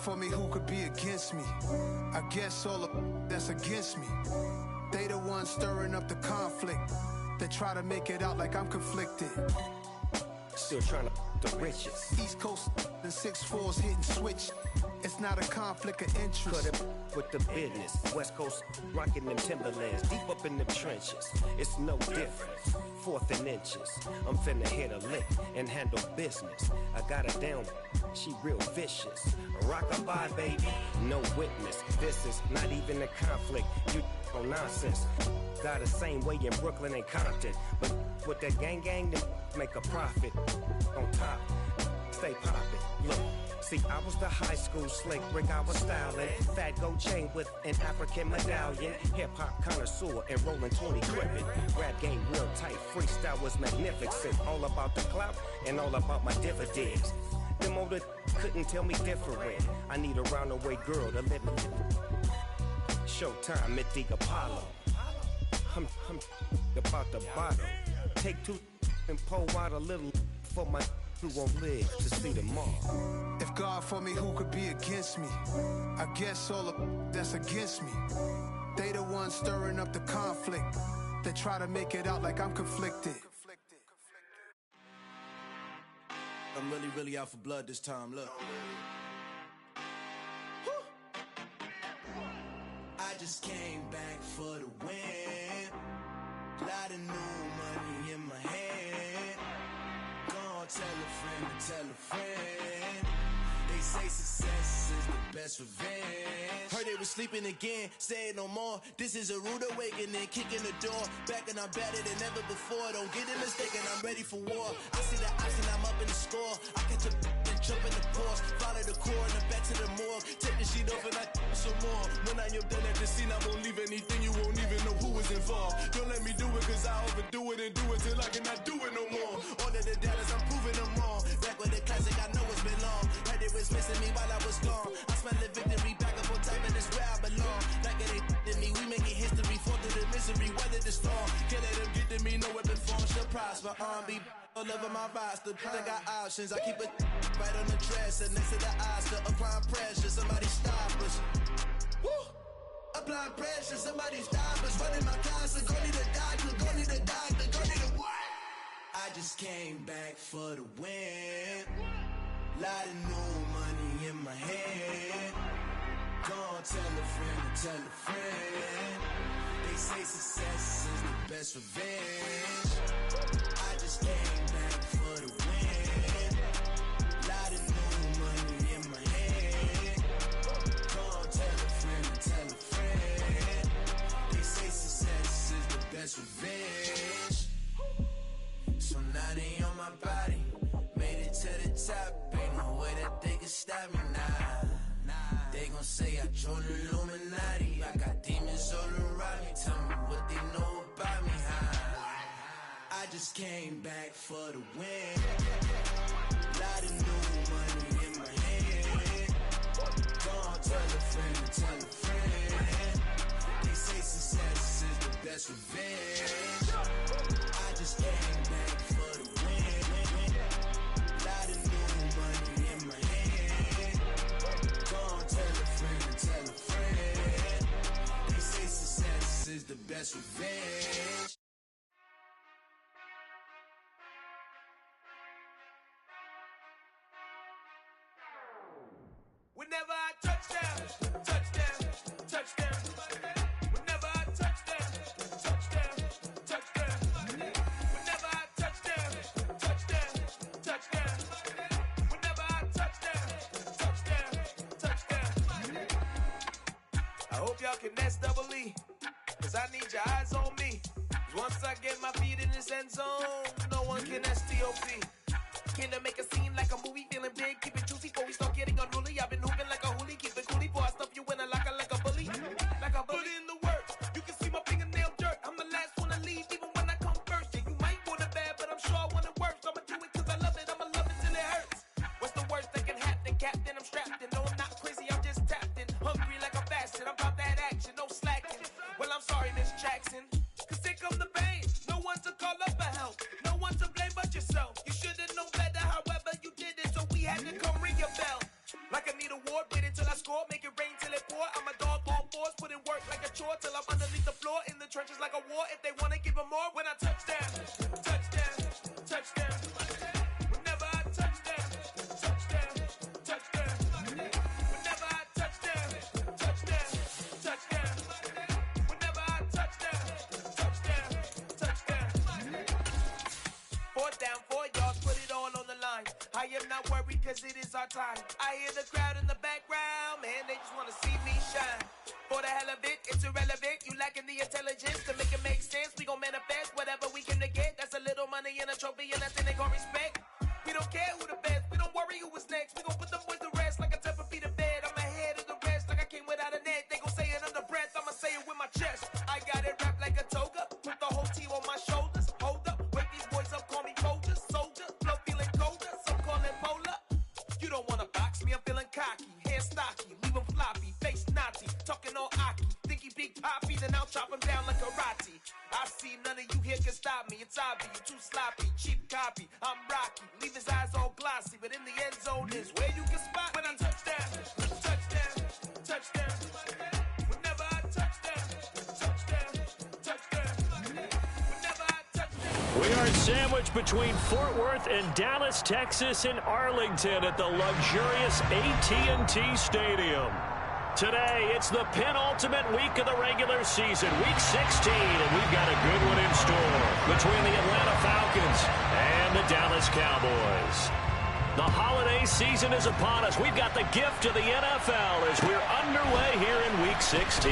for me, who could be against me? I guess all the that's against me. They the ones stirring up the conflict. They try to make it out like I'm conflicted. Still trying to the riches. East Coast and 6'4s hitting switch. It's not a conflict of interest. Cut it with the business. West Coast rocking them Timberlands, deep up in them trenches. It's no difference. Fourth and inches. I'm finna hit a lick and handle business. I got her down, she real vicious. Rock-a-bye, baby, no witness. This is not even a conflict. You on nonsense. Got the same way in Brooklyn and Compton. But with that gang, then make a profit. On top, stay poppin'. Look. See, I was the high school slick Rick, I was styling. Fat gold chain with an African medallion. Hip-hop connoisseur and rolling 20 gripping. Rap game real tight, freestyle was magnificent. All about the clout and all about my dividends. Them older couldn't tell me different. I need a roundaway girl to live in. Showtime at the Apollo. I'm about the bottle. Take two and pour out a little for my who won't live to see tomorrow. If God for me, who could be against me? I guess all the that's against me. They the ones stirring up the conflict. They try to make it out like I'm conflicted. I'm really out for blood this time, look. I just came back for the win. Lot of new money in my hand. Gonna tell a friend to tell a friend. They say success is the best revenge. Heard they was sleeping again, say it no more. This is a rude awakening, kicking the door. Back and I'm better than ever before. Don't get it mistaken, I'm ready for war. I see the option, I'm up in the score. I catch a and jump in the course. Follow the core and the back to the morgue. Take the sheet off and I some more. When I am done at the scene, I won't leave anything. You won't even know who is involved. Don't let me do it, cause I overdo it and do it till I cannot do it no more. All of the doubters, I'm proving them wrong. Back with the classic, I know it's been long. Heard it was missing me while I was gone. I smell the victory back up on top, and it's where I belong. Like it ain't to me, we making history. Fall through the misery, weather the storm. Can't let them get to me, no weapon form shall prosper. Be all over my roster, I got options. I keep it right on the dresser, next to the Oscar. Applying pressure, somebody stop us. Woo! Applying pressure, somebody stop us. Running my closet, go need a doctor, go need a doctor, go need a what? I just came back for the win. Lot of new money in my hand. Gonna tell a friend to tell a friend. They say success is the best revenge. I just came back for the win. Lot of new money in my hand. Gonna tell a friend to tell a friend. They say success is the best revenge. So now they on my body. Made it to the top. Ain't no way that they can stop me now. They gon' say I joined the Illuminati. I got demons all around me. Tell me what they know about me, huh? I just came back for the win. Lot of new money in my hand. Gonna tell a friend to tell a friend. They say success is the best revenge. I just came back for the win. Lot of new money in my hand. Gonna tell a friend to tell a friend. They say success is the best revenge. Whenever I touch down, touchdown, touchdown. Whenever I touch down, touchdown, touchdown. Whenever I touch down, touchdown, touchdown. Whenever I touch down, touchdown, touchdown. I hope y'all can nest double E, cause I need your eyes on me. 'Cause once I get my feet in this end zone, no one can STOP. Can to make a scene like a movie, feeling big, keep it juicy before we start getting unruly. I've been hooping like a hoolie, keep it coolie before I stuff you in a locker like a bully. Like a bully. Put in the work, you can see my fingernail dirt. I'm the last one to leave, even when I come first. Yeah, you might want it bad, but I'm sure I want it worse. I'ma do it cause I love it, I'ma love it till it hurts. What's the worst that can happen, Captain? I'm strapped in, no I'm not crazy, I'm just tapped in. Hungry like I'm fasting, I'm about that action, no slacking. Well, I'm sorry, Miss Jackson, cause here come the pain. No one to call up for help, no one to blame but yourself. You should've known better, however you did it, so we had to come ring your bell. get it till I score, make it rain till it pour. I'm a dog on force, put in work like a chore till I'm underneath the floor. In the trenches like a war, if they wanna give them more. When I touch down, touchdown, touchdown. Whenever I touch down, touchdown, touchdown. Whenever I touch down, touchdown, touchdown. Whenever I touch down, touchdown, touchdown. 4th down, 4 yards, put it all on the line. I am not worried cause it is our time. I hear the crowd in the background, man, they just wanna see me shine. For the hell of it, it's irrelevant. You lacking the intelligence to make it make sense. We gon' manifest whatever we can to get. That's a little money and a trophy and nothing they gon' respect. We don't care who the best, we don't worry who was next. We gon' put them boys to rest like a 10 feet of bed. I'm ahead of the rest like I came without a net. They gon' say it under breath, I'ma say it with my chest. I got it wrapped like a toga, put the whole team on my shoulders. Hold up, wake these boys up, call me Folger, soldier, flow feeling colder, some call it polar. You don't wanna box me, I'm feeling cocky, hair stocky, leave him floppy, face naughty, talking all aki. Think he big poppy, then I'll chop him down like karate. I see none of you here can stop me, it's obvious, you too sloppy, cheap copy. I'm Rocky, leave his eyes all glossy, but in the end zone is where you can spot when I touch down, touchdown, touchdown. Whenever I touch down, touchdown, touchdown. Whenever I touch down. We are sandwiched between Fort Worth and Dallas, Texas, and Arlington at the luxurious AT&T Stadium. Today, it's the penultimate week of the regular season, week 16, and we've got a good one in store between the Atlanta Falcons and the Dallas Cowboys. The holiday season is upon us. We've got the gift of the NFL as we're underway here in week 16.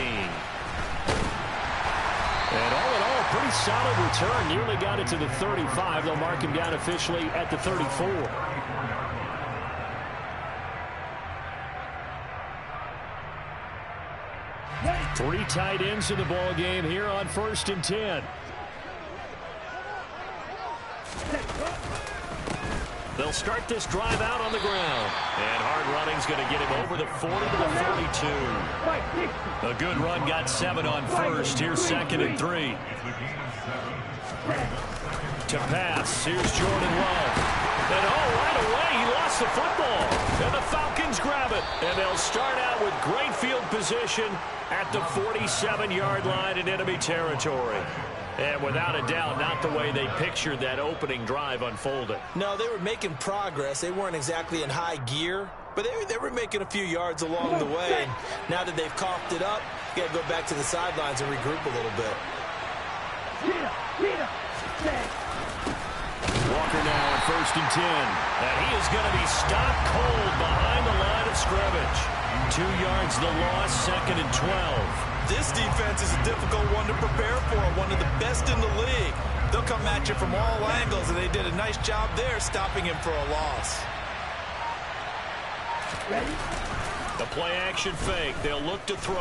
And all in all, pretty solid return. Nearly got it to the 35. They'll mark him down officially at the 34. Three tight ends in the ball game here on 1st and 10. They'll start this drive out on the ground. And hard running's going to get him over the 40 to the 42. A good run got 7 on first. Here's 2nd and 3. To pass. Here's Jordan Love. And right away, he lost the football. And the Falcons grab it. And they'll start out with great field position at the 47-yard line in enemy territory. And without a doubt, not the way they pictured that opening drive unfolding. No, they were making progress. They weren't exactly in high gear, but they were making a few yards along the way. And now that they've coughed it up, you got to go back to the sidelines and regroup a little bit. Walker now at 1st and 10. And he is going to be stopped cold behind the line of scrimmage. 2 yards the loss, 2nd and 12. This defense is a difficult one to prepare for, one of the best in the league. They'll come at you from all angles, and they did a nice job there stopping him for a loss. Ready? The play action fake. They'll look to throw.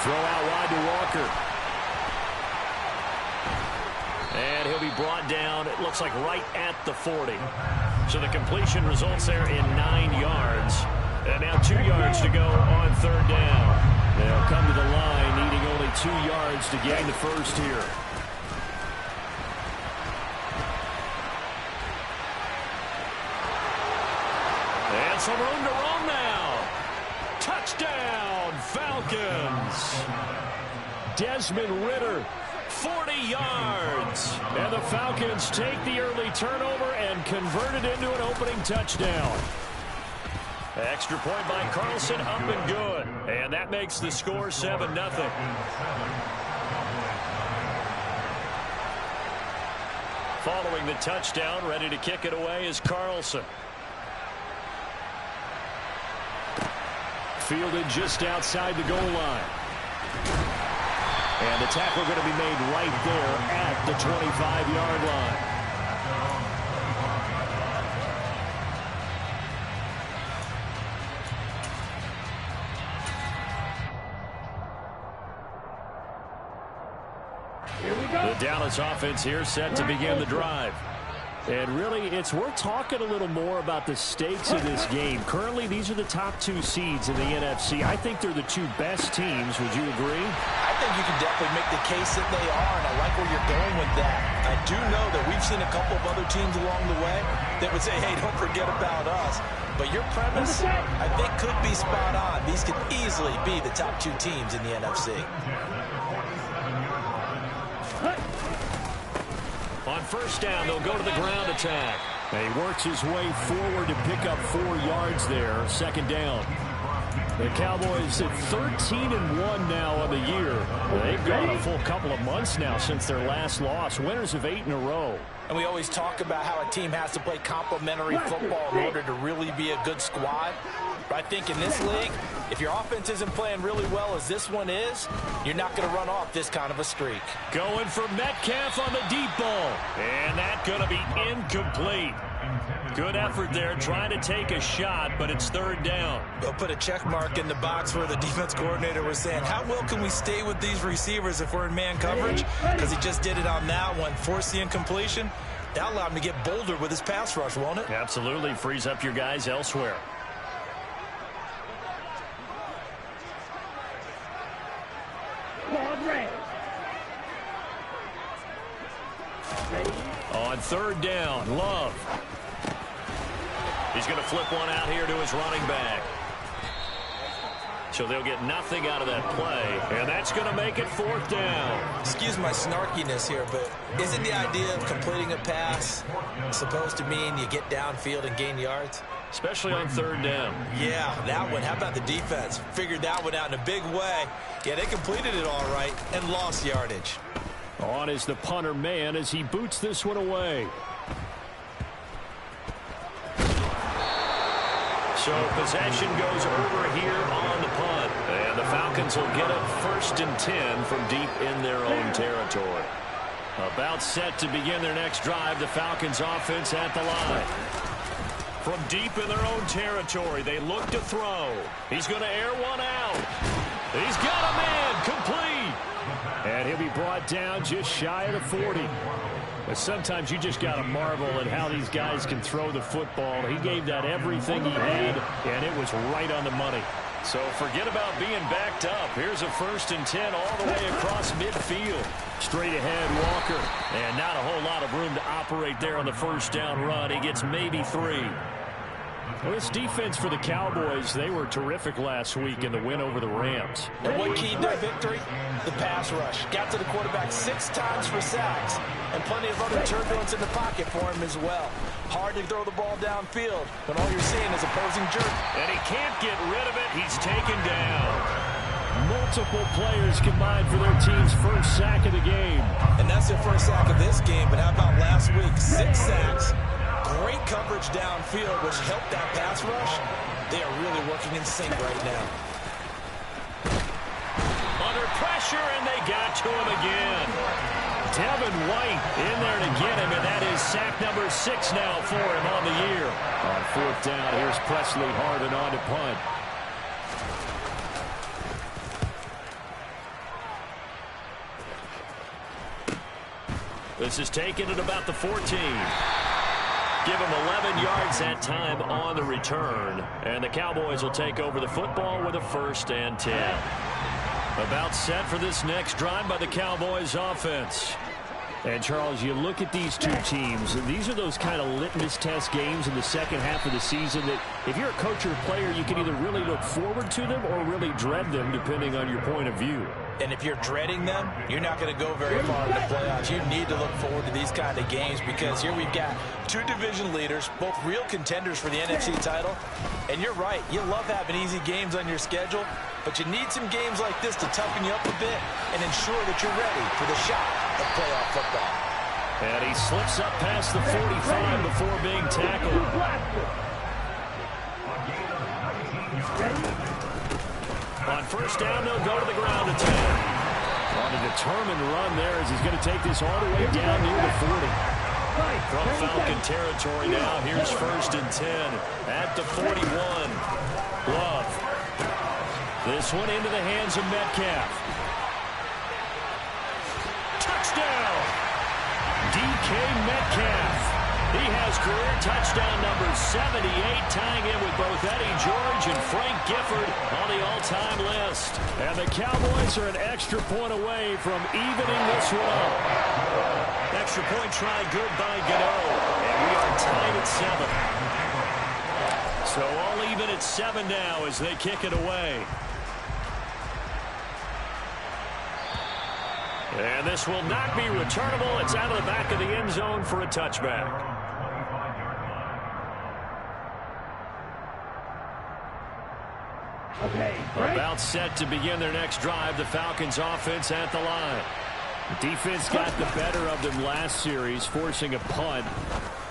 Throw out wide to Walker. And he'll be brought down, it looks like right at the 40. So the completion results there in 9 yards. And now 2 yards to go on 3rd down. They'll come to the line, needing only 2 yards to gain the first here. And some room to roam now. Touchdown, Falcons. Desmond Ridder, 40 yards. And the Falcons take the early turnover and convert it into an opening touchdown. Extra point by Carlson, up and good. And that makes the score 7-0. Following the touchdown, ready to kick it away is Carlson. Fielded just outside the goal line. And the tackle going to be made right there at the 25-yard line. The Dallas offense here set to begin the drive. And really, it's worth talking a little more about the stakes of this game. Currently, these are the top 2 seeds in the NFC. I think they're the 2 best teams. Would you agree? I think you can definitely make the case that they are, and I like where you're going with that. I do know that we've seen a couple of other teams along the way that would say, hey, don't forget about us. But your premise, I think, could be spot on. These could easily be the top 2 teams in the NFC. On first down, they'll go to the ground attack. He works his way forward to pick up 4 yards there. Second down. The Cowboys at 13-1 now on the year. They've gone a full couple of months now since their last loss. Winners of 8 in a row. And we always talk about how a team has to play complementary football in order to really be a good squad. But I think in this league, if your offense isn't playing really well as this one is, you're not going to run off this kind of a streak. Going for Metcalf on the deep ball. And that's going to be incomplete. Good effort there, trying to take a shot, but it's third down. They'll put a check mark in the box where the defense coordinator was saying, how well can we stay with these receivers if we're in man coverage? Because he just did it on that one, forced the incompletion. That allowed him to get bolder with his pass rush, won't it? Absolutely, frees up your guys elsewhere. On third down, Love. He's going to flip one out here to his running back. So they'll get nothing out of that play, and that's going to make it fourth down. Excuse my snarkiness here, but isn't the idea of completing a pass supposed to mean you get downfield and gain yards? Especially on third down. Yeah, that one. How about the defense? Figured that one out in a big way. Yeah, they completed it all right and lost yardage. On is the punter man as he boots this one away. So possession goes over here on the punt. And the Falcons will get it 1st and 10 from deep in their own territory. About set to begin their next drive. The Falcons offense at the line. From deep in their own territory, they look to throw. He's going to air one out. He's got a man complete. And he'll be brought down just shy of the 40. But sometimes you just got to marvel at how these guys can throw the football. He gave that everything he had, and it was right on the money. So forget about being backed up. Here's a 1st and 10 all the way across midfield. Straight ahead, Walker. And not a whole lot of room to operate there on the first down run. He gets maybe 3. Well, this defense for the Cowboys, they were terrific last week in the win over the Rams. And what keyed their victory? The pass rush. Got to the quarterback 6 times for sacks, and plenty of other turbulence in the pocket for him as well. Hard to throw the ball downfield when all you're seeing is opposing jerk. And he can't get rid of it. He's taken down. Multiple players combined for their team's first sack of the game. And that's their first sack of this game, but how about last week? 6 sacks. Great coverage downfield, which helped that pass rush. They are really working in sync right now. Under pressure, and they got to him again. Devin White in there to get him, and that is sack number 6 now for him on the year. On 4th down, here's Presley Harvin on to punt. This is taken at about the 14. Give him 11 yards that time on the return. And the Cowboys will take over the football with a 1st and 10. About set for this next drive by the Cowboys offense. And, Charles, you look at these two teams, and these are those kind of litmus test games in the second half of the season that if you're a coach or a player, you can either really look forward to them or really dread them, depending on your point of view. And if you're dreading them, you're not going to go very far in the playoffs. You need to look forward to these kind of games because here we've got 2 division leaders, both real contenders for the NFC title. And you're right, you love having easy games on your schedule, but you need some games like this to toughen you up a bit and ensure that you're ready for the shot of playoff football. And he slips up past the 45 before being tackled. On first down, they'll go to the ground attack. On a determined run there as he's going to take this all the way down near the 40. From Falcon territory now, here's 1st and 10 at the 41. Love. This one into the hands of Metcalf. Touchdown! DK Metcalf He has career touchdown number 78, tying in with both Eddie George and Frank Gifford on the all-time list. And the Cowboys are an extra point away from evening this one up. Extra point try good by Gano. And we are tied at 7. So all even at 7 now as they kick it away. And this will not be returnable. It's out of the back of the end zone for a touchback. About set to begin their next drive. The Falcons offense at the line. The defense got the better of them last series, forcing a punt.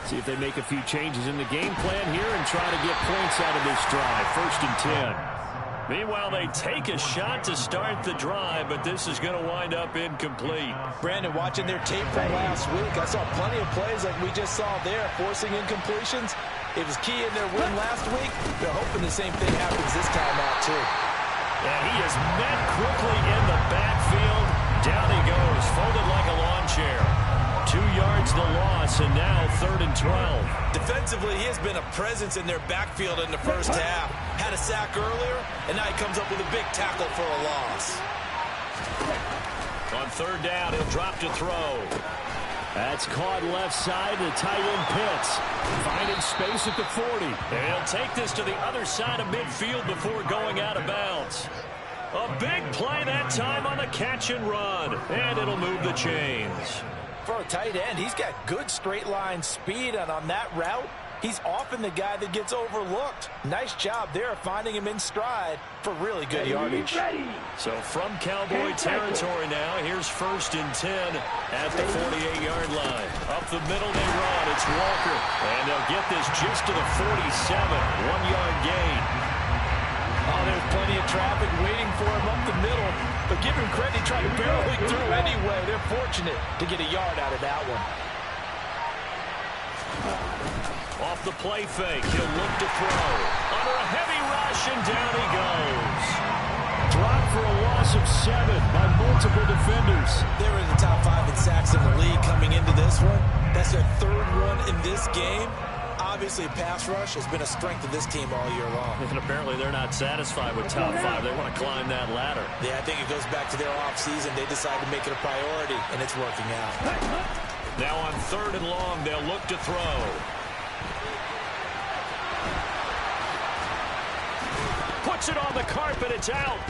See if they make a few changes in the game plan here and try to get points out of this drive. 1st and 10. Meanwhile, they take a shot to start the drive, but this is going to wind up incomplete. Brandon, watching their tape from last week, I saw plenty of plays like we just saw there, forcing incompletions. It was key in their win last week. They're hoping the same thing happens this time out, too. And he is met quickly in the backfield. Down he goes, folded like a lawn chair. 2 yards the loss, and now 3rd and 12. Defensively, he has been a presence in their backfield in the first half. Had a sack earlier, and now he comes up with a big tackle for a loss. On 3rd down, he'll drop to throw. That's caught left side to tight end Pitts. Finding space at the 40. And he'll take this to the other side of midfield before going out of bounds. A big play that time on the catch and run. And it'll move the chains. For a tight end, he's got good straight line speed, and on that route, he's often the guy that gets overlooked. Nice job there finding him in stride for really good yardage. So from Cowboy territory now, here's 1st and 10 at the 48-yard line. Up the middle they run. It's Walker, and they'll get this just to the 47. 1-yard gain. Oh, there's plenty of traffic waiting for him up the middle. But give him credit, he tried to barrel through anyway. They're fortunate to get a yard out of that one. Off the play fake, he'll look to throw. Under a heavy rush, and down he goes. Dropped for a loss of 7 by multiple defenders. They were in the top 5 in sacks in the league coming into this one. That's their 3rd one in this game. Obviously, pass rush has been a strength of this team all year long. And apparently they're not satisfied with top 5. They want to climb that ladder. Yeah, I think it goes back to their offseason. They decided to make it a priority, and it's working out. Now on 3rd and long, they'll look to throw. Puts it on the carpet. It's out.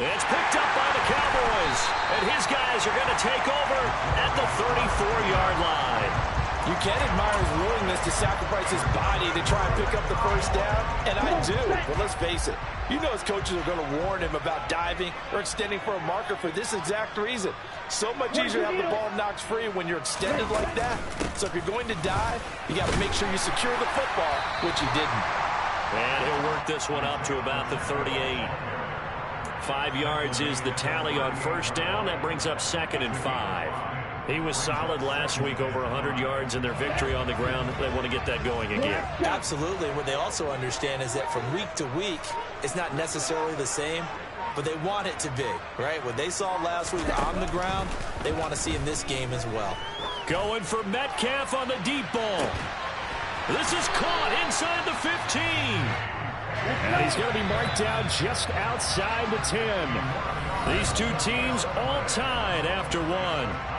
It's picked up by the Cowboys. And his guys are going to take over at the 34-yard line. You can admire his willingness to sacrifice his body to try and pick up the 1st down, and I do. But let's face it, you know his coaches are going to warn him about diving or extending for a marker for this exact reason. So much easier to have the ball knocked free when you're extended like that. So if you're going to dive, you got to make sure you secure the football, which he didn't. And he'll work this one up to about the 38. 5 yards is the tally on 1st down. That brings up 2nd and 5. He was solid last week, over 100 yards in their victory on the ground. They want to get that going again. Absolutely. What they also understand is that from week to week, it's not necessarily the same, but they want it to be, right? What they saw last week on the ground, they want to see in this game as well. Going for Metcalf on the deep ball. This is caught inside the 15. And he's going to be marked down just outside the 10. These two teams all tied after 1.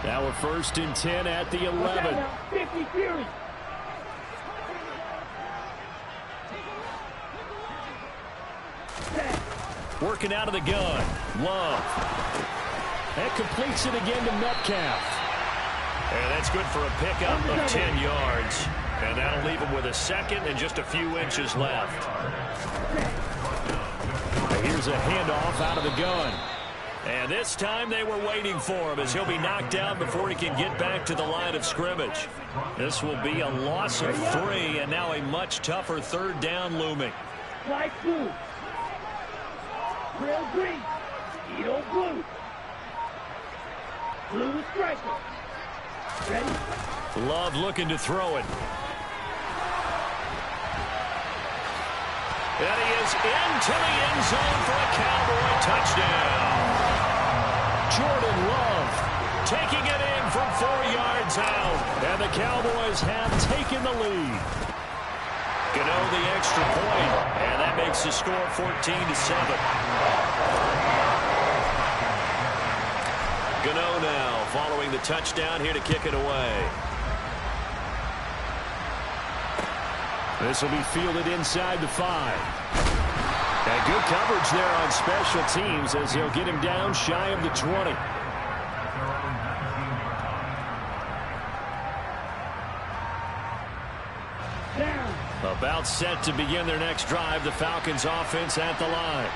Now we're 1st and 10 at the 11. 50 series. Working out of the gun. Love. That completes it again to Metcalf. And that's good for a pickup of 10 yards. And that'll leave him with a second and just a few inches left. Here's a handoff out of the gun. And this time they were waiting for him as he'll be knocked down before he can get back to the line of scrimmage. This will be a loss of 3 and now a much tougher third down looming. Light blue. Real green. Edo blue. Blue striker. Ready? Love looking to throw it. And he is into the end zone for a Cowboy touchdown. Jordan Love taking it in from 4 yards out. And the Cowboys have taken the lead. Gano the extra point. And that makes the score 14-7. Gano now following the touchdown here to kick it away. This will be fielded inside the 5. And good coverage there on special teams as they'll get him down shy of the 20. About set to begin their next drive. The Falcons offense at the line.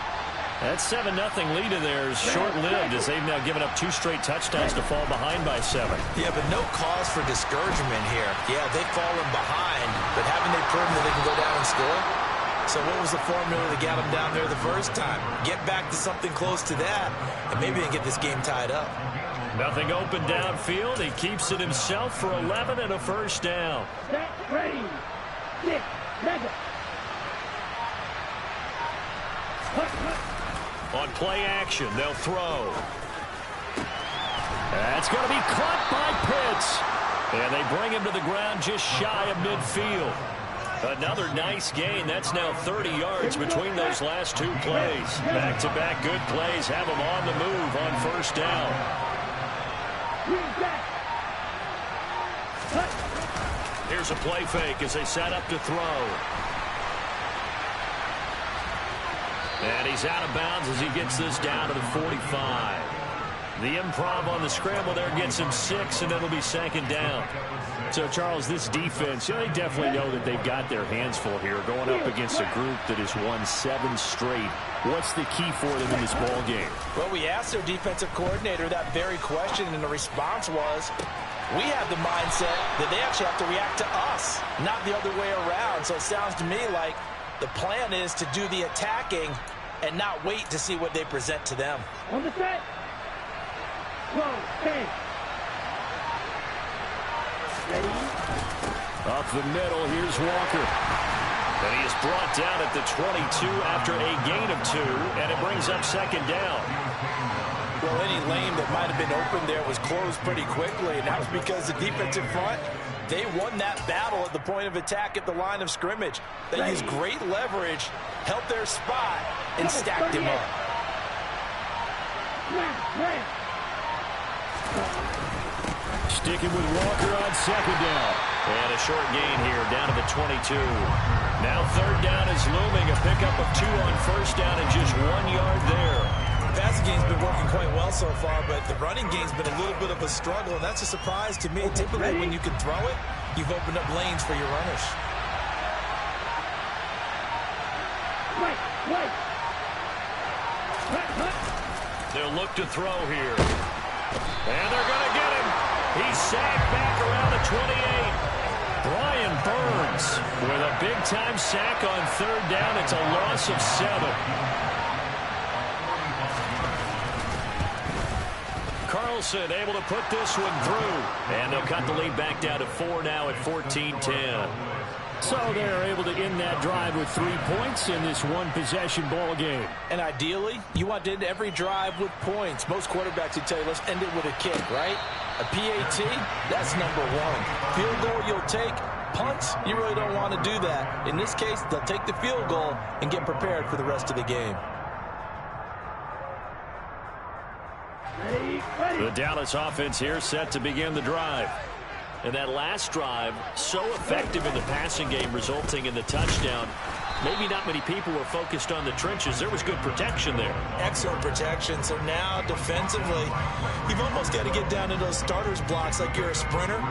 That 7-0 lead of theirs short-lived as they've now given up 2 straight touchdowns to fall behind by 7. Yeah, but no cause for discouragement here. Yeah, they've fallen behind, but haven't they proven that they can go down and score? So what was the formula that got them down there the first time? Get back to something close to that, and maybe they get this game tied up. Nothing open downfield. He keeps it himself for 11 and a first down. Set, ready. 6, mega. On play action, they'll throw. That's going to be caught by Pitts. And they bring him to the ground just shy of midfield. Another nice gain. That's now 30 yards between those last 2 plays. Back-to-back good plays have him on the move on first down. Here's a play fake as they set up to throw. And he's out of bounds as he gets this down to the 45. The improv on the scramble there gets him 6, and it'll be second down. So, Charles, this defense, they definitely know that they've got their hands full here going up against a group that has won 7 straight. What's the key for them in this ball game? Well, we asked their defensive coordinator that very question, and the response was, we have the mindset that they actually have to react to us, not the other way around. So it sounds to me like the plan is to do the attacking and not wait to see what they present to them. On the set. Go, 10. Ready? Up the middle, here's Walker. And he is brought down at the 22 after a gain of 2, and it brings up second down. Well, any lane that might have been open there was closed pretty quickly, and that was because the defensive front, they won that battle at the point of attack at the line of scrimmage. They used great leverage, held their spot, and stacked him up. Sticking with Walker on second down. And a short gain here down to the 22. Now third down is looming. A pickup of 2 on first down and just 1 yard there. The passing game's been working quite well so far, but the running game's been a little bit of a struggle, and that's a surprise to me. Typically, when you can throw it, you've opened up lanes for your runners. They'll look to throw here. And they're going to get him. He's sacked back around the 28. Brian Burns with a big-time sack on third down. It's a loss of 7. Carlson able to put this one through. And they'll cut the lead back down to 4 now at 14-10. So they're able to end that drive with 3 points in this one-possession ball game. And ideally, you want to end every drive with points. Most quarterbacks would tell you, let's end it with a kick, right? A PAT, that's number 1. Field goal you'll take. Punts, you really don't want to do that. In this case, they'll take the field goal and get prepared for the rest of the game. The Dallas offense here set to begin the drive. And that last drive, so effective in the passing game, resulting in the touchdown. Maybe not many people were focused on the trenches. There was good protection there. Excellent protection. So now defensively, you've almost got to get down to those starters blocks like you're a sprinter.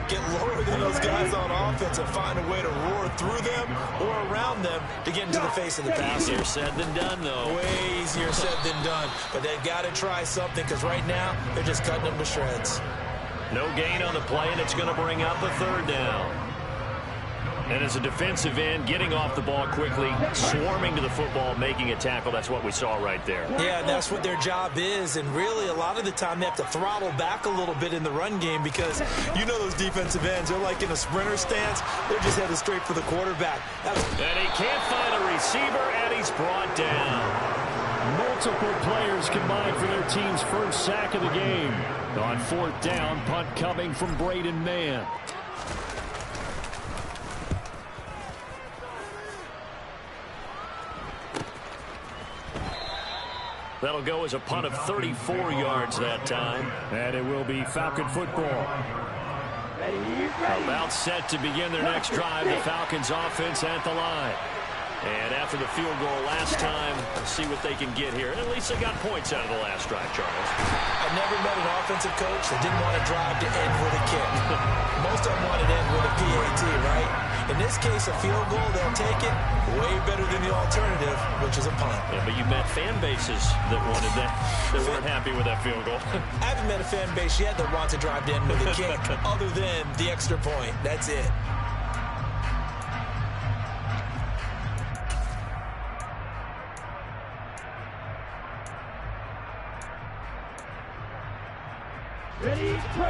Get lower than those guys on offense and find a way to roar through them or around them to get into the face of the passer. Easier said than done, though. Way easier said than done. But they've got to try something because right now they're just cutting them to shreds. No gain on the play, and it's going to bring up a third down. And as a defensive end, getting off the ball quickly, swarming to the football, making a tackle, that's what we saw right there. Yeah, and that's what their job is. And really, a lot of the time, they have to throttle back a little bit in the run game because you know those defensive ends, they're like in a sprinter stance. They're just headed straight for the quarterback. And he can't find a receiver, and he's brought down. Multiple players combined for their team's first sack of the game. On fourth down, punt coming from Braden Mann. That'll go as a punt of 34 yards that time. And it will be Falcon football. About set to begin their next drive, the Falcons offense at the line. And after the field goal last time, let's see what they can get here. And at least they got points out of the last drive, Charles. I've never met an offensive coach that didn't want to drive to end with a kick. Most of them wanted to end with a PAT, right? In this case, a field goal, they'll take it way better than the alternative, which is a punt. Yeah, but you met fan bases that wanted that, that weren't happy with that field goal. I haven't met a fan base yet that wants to drive to end with a kick other than the extra point. That's it.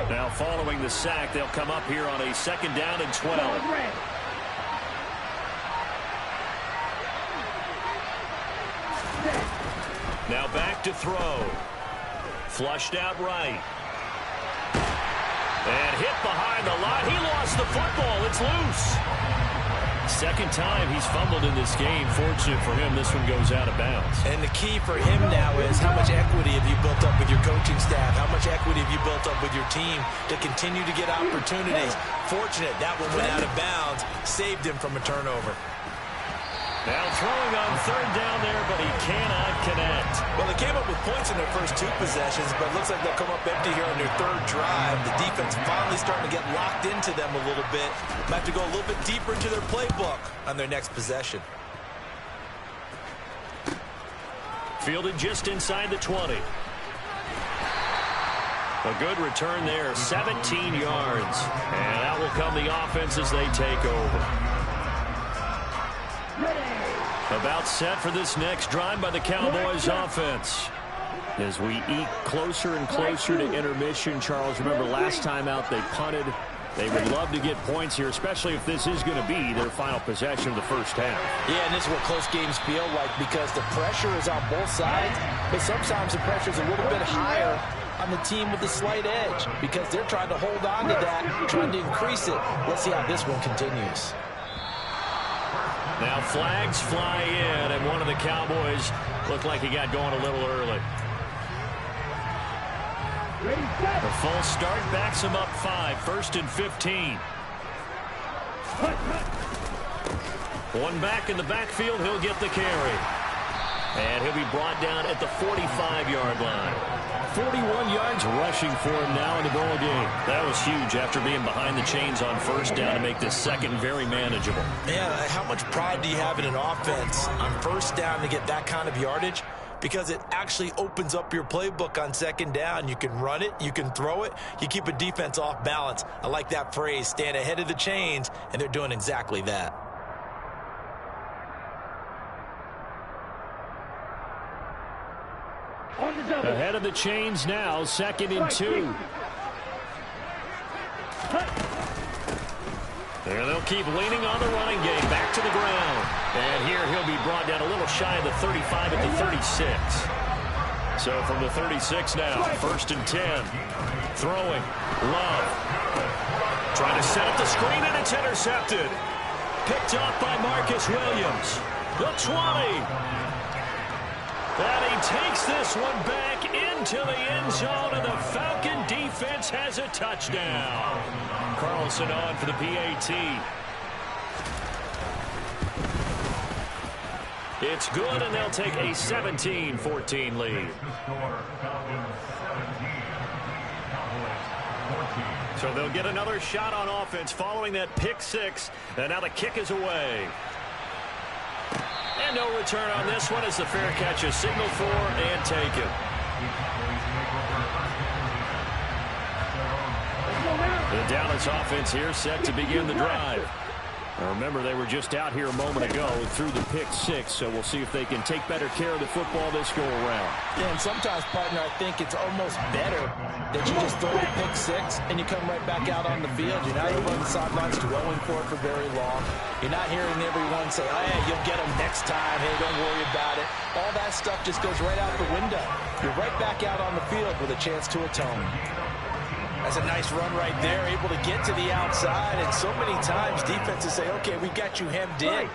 Now following the sack, they'll come up here on a 2nd down and 12. Now back to throw. Flushed out right. And hit behind the line. He lost the football. It's loose. Second time he's fumbled in this game. Fortunate for him, this one goes out of bounds. And the key for him now is how much equity have you built up with your coaching staff? How much equity have you built up with your team to continue to get opportunities? Fortunate that one went out of bounds, saved him from a turnover. Now throwing on 3rd down there, but he cannot connect. Well, they came up with points in their first 2 possessions, but it looks like they'll come up empty here on their 3rd drive. The defense finally starting to get locked into them a little bit. Might have to go a little bit deeper into their playbook on their next possession. Fielded just inside the 20. A good return there, 17 yards. And out will come the offense as they take over. About set for this next drive by the Cowboys offense. As we eke closer and closer to intermission, Charles, remember last time out they punted. They would love to get points here, especially if this is going to be their final possession of the first half. Yeah, and this is what close games feel like because the pressure is on both sides, but sometimes the pressure is a little bit higher on the team with the slight edge because they're trying to hold on to that, trying to increase it. Let's see how this one continues. Now flags fly in, and one of the Cowboys looked like he got going a little early. The full start backs him up 5, 1st and 15. One back in the backfield, he'll get the carry. And he'll be brought down at the 45-yard line. 41 yards rushing for him now in the ball game. That was huge after being behind the chains on 1st down to make this second very manageable. Yeah, how much pride do you have in an offense on 1st down to get that kind of yardage? Because it actually opens up your playbook on 2nd down. You can run it, you can throw it, you keep a defense off balance. I like that phrase, stand ahead of the chains, and they're doing exactly that. Ahead of the chains now, 2nd and 2. And they'll keep leaning on the running game. Back to the ground. And here he'll be brought down a little shy of the 35 at the 36. So from the 36 now, 1st and 10. Throwing. Love. Trying to set up the screen, and it's intercepted. Picked off by Marcus Williams. The 20. And he takes this one back into the end zone, and the Falcon defense defense has a touchdown. Carlson on for the PAT. It's good, and they'll take a 17-14 lead. So they'll get another shot on offense following that pick six, and now the kick is away. And no return on this one as the fair catch is signaled for and taken. The Dallas offense here set to begin the drive. Now remember, they were just out here a moment ago through the pick six, so we'll see if they can take better care of the football this go-around. Yeah, and sometimes, partner, I think it's almost better that you just throw the pick six and you come right back out on the field. You're not even on the sidelines dwelling for it for very long. You're not hearing everyone say, oh, hey, you'll get them next time. Hey, don't worry about it. All that stuff just goes right out the window. You're right back out on the field with a chance to atone. That's a nice run right there, able to get to the outside. And so many times defenses say, okay, we got you hemmed in.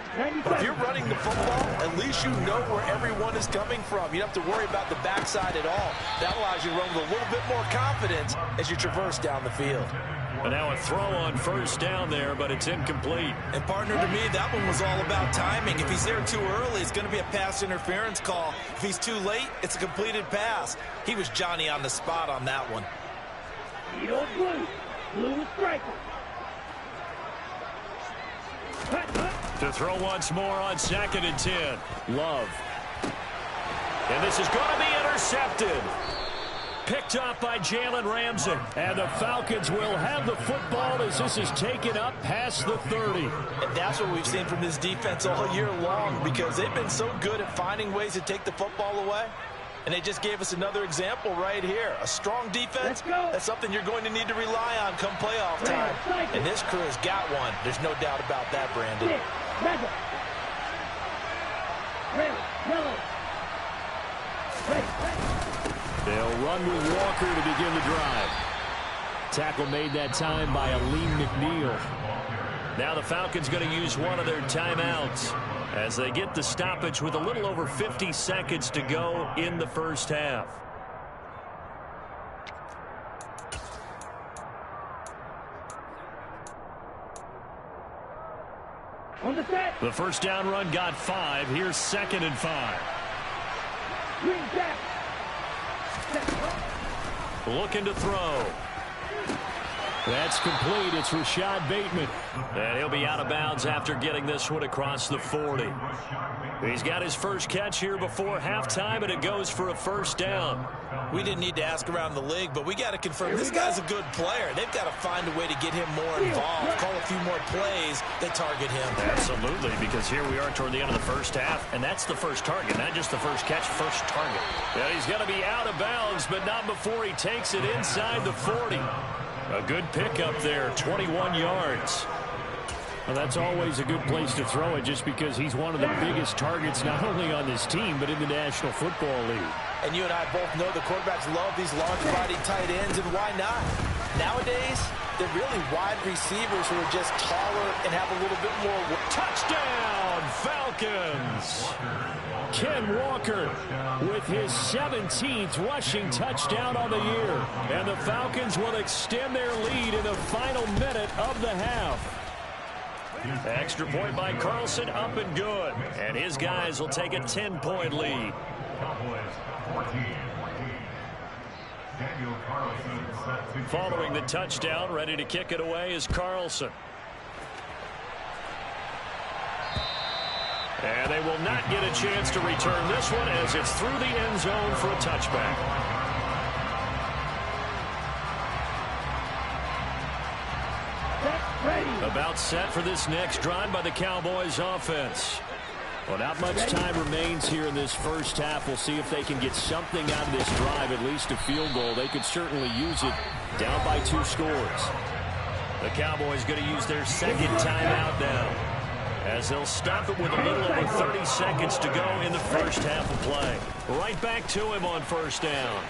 But if you're running the football, at least you know where everyone is coming from. You don't have to worry about the backside at all. That allows you to run with a little bit more confidence as you traverse down the field. And now a throw on first down there, but it's incomplete. And partner, to me, that one was all about timing. If he's there too early, it's going to be a pass interference call. If he's too late, it's a completed pass. He was Johnny on the spot on that one. Blue striker. To throw once more on 2nd and 10. Love. And this is going to be intercepted. Picked up by Jalen Ramsey. And the Falcons will have the football as this is taken up past the 30. And that's what we've seen from this defense all year long, because they've been so good at finding ways to take the football away. And they just gave us another example right here. A strong defense, that's something you're going to need to rely on come playoff time. And this crew has got one. There's no doubt about that, Brandon. They'll run with Walker to begin the drive. Tackle made that time by Aleem McNeil. Now the Falcons going to use one of their timeouts as they get the stoppage with a little over 50 seconds to go in the first half. On the set. The first down run got 5. Here's 2nd and 5. Green back. Looking to throw. That's complete. It's Rashad Bateman. And he'll be out of bounds after getting this one across the 40. He's got his first catch here before halftime, and it goes for a first down. We didn't need to ask around the league, but we got to confirm this guy's a good player. They've got to find a way to get him more involved, call a few more plays that target him. Absolutely, because here we are toward the end of the first half, and that's the first target, not just the first catch, first target. Yeah, he's going to be out of bounds, but not before he takes it inside the 40. A good pickup there, 21 yards. Well, that's always a good place to throw it just because he's one of the biggest targets not only on this team but in the National Football League. And you and I both know the quarterbacks love these large-bodied tight ends, and why not? Nowadays, they're really wide receivers who are just taller and have a little bit more. Touchdown, Falcons! Ken Walker with his 17th rushing touchdown on the year. And the Falcons will extend their lead in the final minute of the half. Extra point by Carlson, up and good. And his guys will take a 10-point lead. Following the touchdown, ready to kick it away is Carlson. And they will not get a chance to return this one as it's through the end zone for a touchback. About set for this next drive by the Cowboys offense. Well, not much time remains here in this first half. We'll see if they can get something out of this drive, at least a field goal. They could certainly use it down by 2 scores. The Cowboys going to use their second timeout now, as they'll stop it with a little over 30 seconds to go in the first half of play. Right back to him on first down.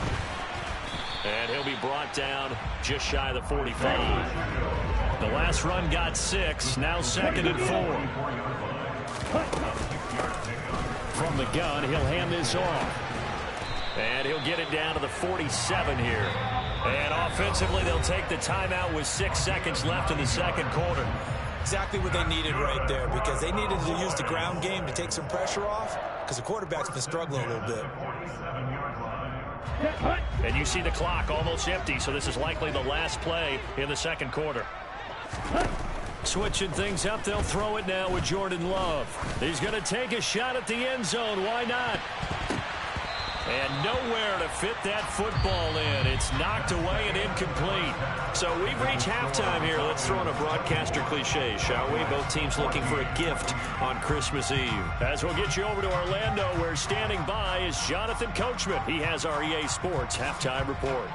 And he'll be brought down just shy of the 45. The last run got 6, now 2nd and 4. From the gun, he'll hand this off. And he'll get it down to the 47 here. And off Offensively, they'll take the timeout with 6 seconds left in the second quarter. Exactly what they needed right there, because they needed to use the ground game to take some pressure off, because the quarterback's been struggling a little bit. And you see the clock almost empty, so this is likely the last play in the second quarter. Switching things up, they'll throw it now with Jordan Love. He's going to take a shot at the end zone. Why not? And nowhere to fit that football in. It's knocked away and incomplete. So we've reached halftime here. Let's throw in a broadcaster cliche, shall we? Both teams looking for a gift on Christmas Eve. As we'll get you over to Orlando, where standing by is Jonathan Coachman. He has our EA Sports halftime report.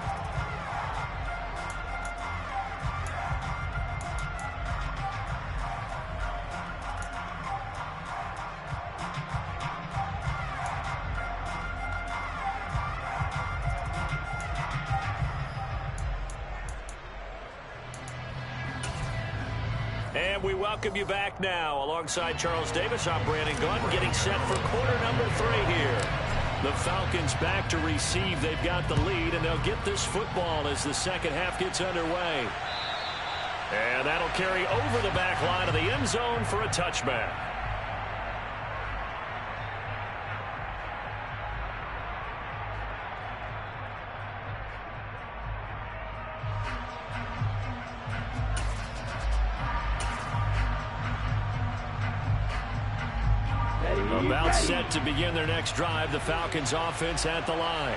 And we welcome you back now. Alongside Charles Davis, I'm Brandon Gunn, getting set for quarter number 3 here. The Falcons back to receive. They've got the lead, and they'll get this football as the second half gets underway. And that'll carry over the back line of the end zone for a touchback. About set to begin their next drive, the Falcons offense at the line.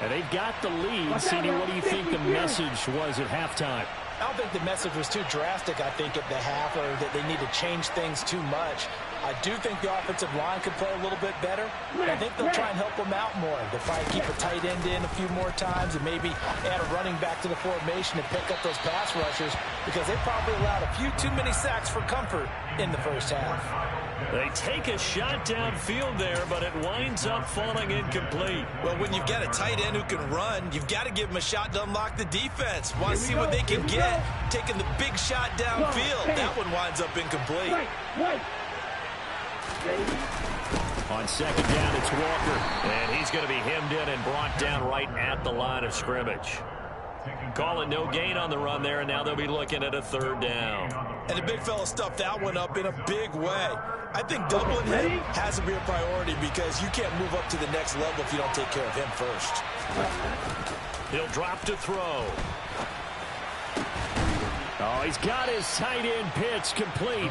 And they've got the lead. Ceedee, what do you think the message was at halftime? I don't think the message was too drastic, I think, at the half, or that they need to change things too much. I do think the offensive line could play a little bit better. I think they'll try and help them out more. They'll probably keep a tight end in a few more times and maybe add a running back to the formation and pick up those pass rushers, because they probably allowed a few too many sacks for comfort in the first half. They take a shot downfield there, but it winds up falling incomplete. Well, when you've got a tight end who can run, you've got to give him a shot to unlock the defense. Want to see what they can get. Taking the big shot downfield. That one winds up incomplete. On second down, it's Walker. And he's going to be hemmed in and brought down right at the line of scrimmage. Calling no gain on the run there, and now they'll be looking at a third down. And the big fella stuffed that one up in a big way. I think doubling him has to be a priority, because you can't move up to the next level if you don't take care of him first. He'll drop to throw. Oh, he's got his tight end pitch complete.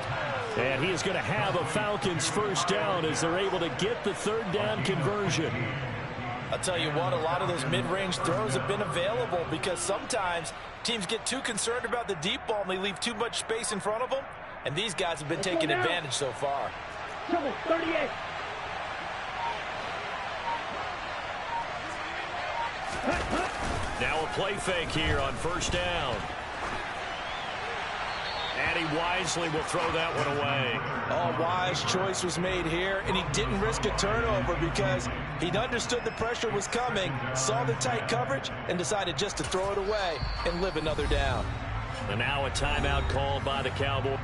And he is going to have a Falcons first down as they're able to get the third down conversion. I'll tell you what, a lot of those mid-range throws have been available, because sometimes teams get too concerned about the deep ball and they leave too much space in front of them. And these guys have been taking advantage so far. 38. Now a play fake here on first down. And he wisely will throw that one away. Oh, wise choice was made here, and he didn't risk a turnover because he understood the pressure was coming, saw the tight coverage, and decided just to throw it away and live another down. And now a timeout called by the Cowboys.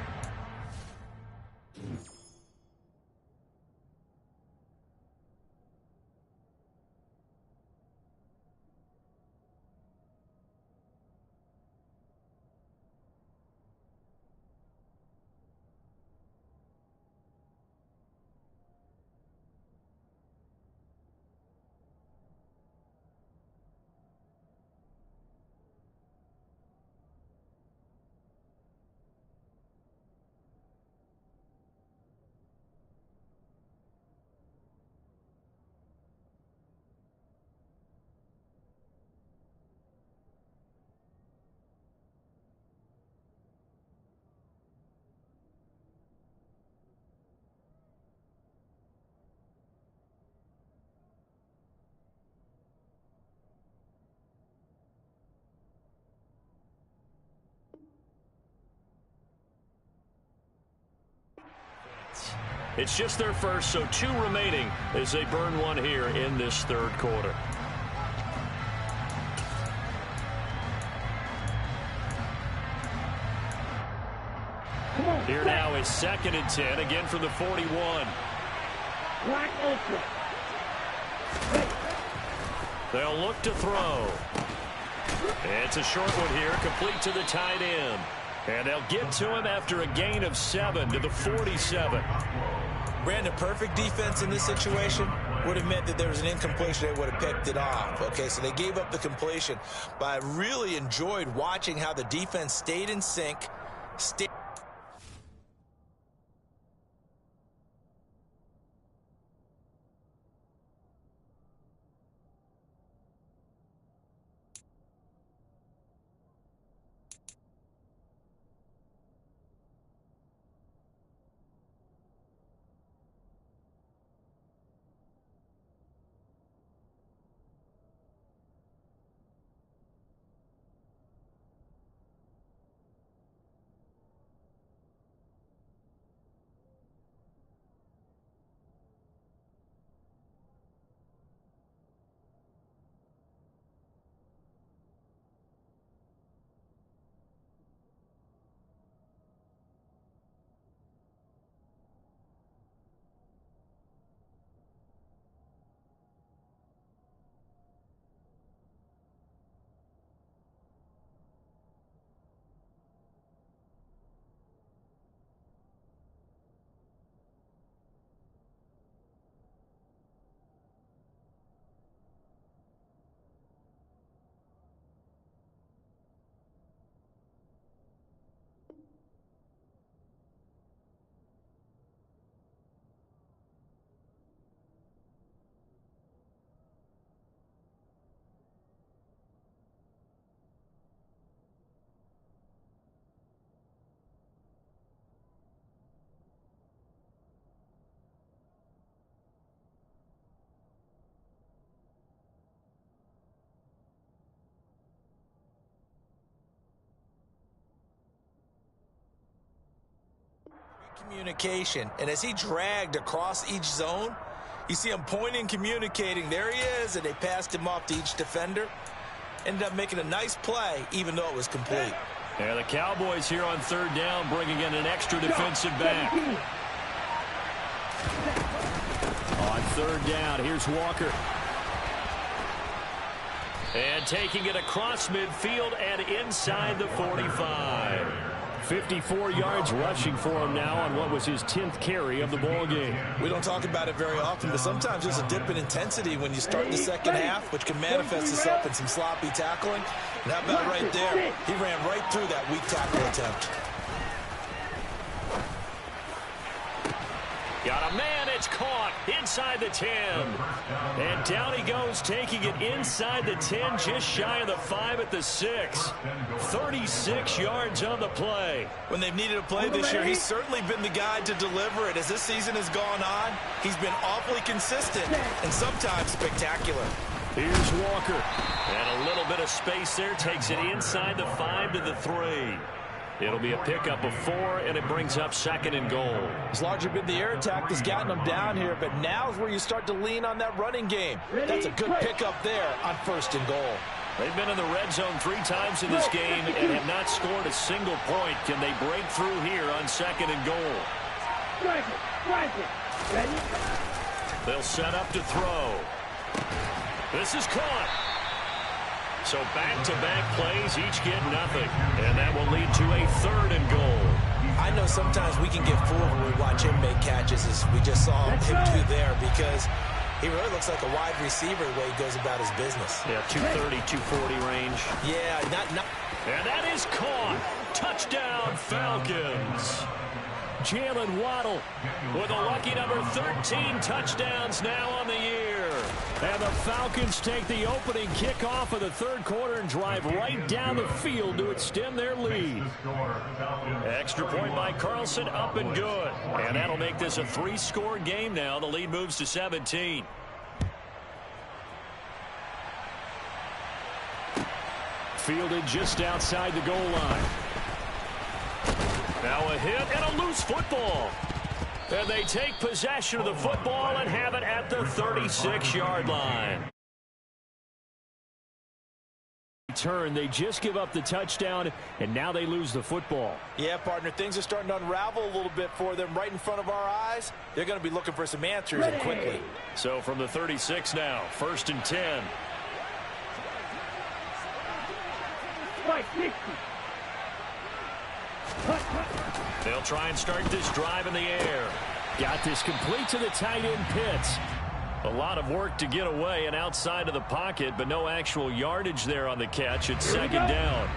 It's just their first, so 2 remaining as they burn one here in this third quarter. Here now is 2nd and 10, again from the 41. Black Ultra. They'll look to throw. It's a short one here, complete to the tight end. And they'll get to him after a gain of 7 to the 47. Brandon, perfect defense in this situation would have meant that there was an incompletion. They would have picked it off. Okay, so they gave up the completion. But I really enjoyed watching how the defense stayed in sync. Communication, and as he dragged across each zone, you see him pointing, communicating. There he is, and they passed him off to each defender. Ended up making a nice play, even though it was complete. And the Cowboys here on 3rd down, bringing in an extra defensive back. On 3rd down, here's Walker. And taking it across midfield and inside the 45. 54 yards rushing for him now on what was his 10th carry of the ball game. We don't talk about it very often, but sometimes there's a dip in intensity when you start the second half, which can manifest itself in some sloppy tackling. And how about right there? He ran right through that weak tackle attempt. Got a man, it's caught inside the 10. And down he goes, taking it inside the 10, just shy of the 5 at the 6. 36 yards on the play. When they've needed a play this year, he's certainly been the guy to deliver it. As this season has gone on, he's been awfully consistent and sometimes spectacular. Here's Walker. And a little bit of space there, takes it inside the 5 to the 3. It'll be a pickup of 4, and it brings up 2nd and goal. It's largely been the air attack that's gotten them down here, but now is where you start to lean on that running game. That's a good pickup there on 1st and goal. They've been in the red zone 3 times in this game and have not scored a single point. Can they break through here on 2nd and goal? They'll set up to throw. This is caught. So back-to-back plays, each get nothing. And that will lead to a 3rd and goal. I know sometimes we can get fooled when we watch him make catches, as we just saw him do there, because he really looks like a wide receiver the way he goes about his business. Yeah, 230, 240 range. Yeah, not. And that is caught. Touchdown, Falcons. Jalen Waddle with a lucky number 13 touchdowns now on the year. And the Falcons take the opening kickoff of the 3rd quarter and drive right down the field to extend their lead. Extra point by Carlson, up and good. And that'll make this a 3-score game now. The lead moves to 17. Fielded just outside the goal line. Now a hit and a loose football. And they take possession of the football and have it at the 36-yard line. Turn, they just give up the touchdown, and now they lose the football. Yeah, partner, things are starting to unravel a little bit for them right in front of our eyes. They're going to be looking for some answers, and quickly. So from the 36 now, 1st and 10. Fight 60. They'll try and start this drive in the air. Got this complete to the tight end Pitts. A lot of work to get away and outside of the pocket, but no actual yardage there on the catch. It's second down.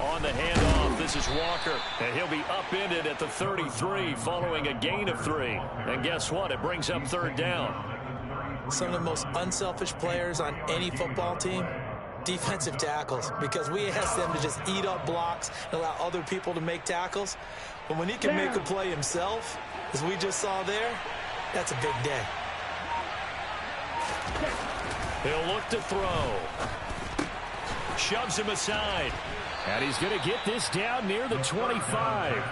On the handoff, this is Walker, and he'll be upended at the 33 following a gain of 3. And guess what? It brings up third down. Some of the most unselfish players on any football team, defensive tackles, because we ask them to just eat up blocks and allow other people to make tackles. But when he can make a play himself, as we just saw there, that's a big day. He'll look to throw. Shoves him aside. And he's going to get this down near the 25.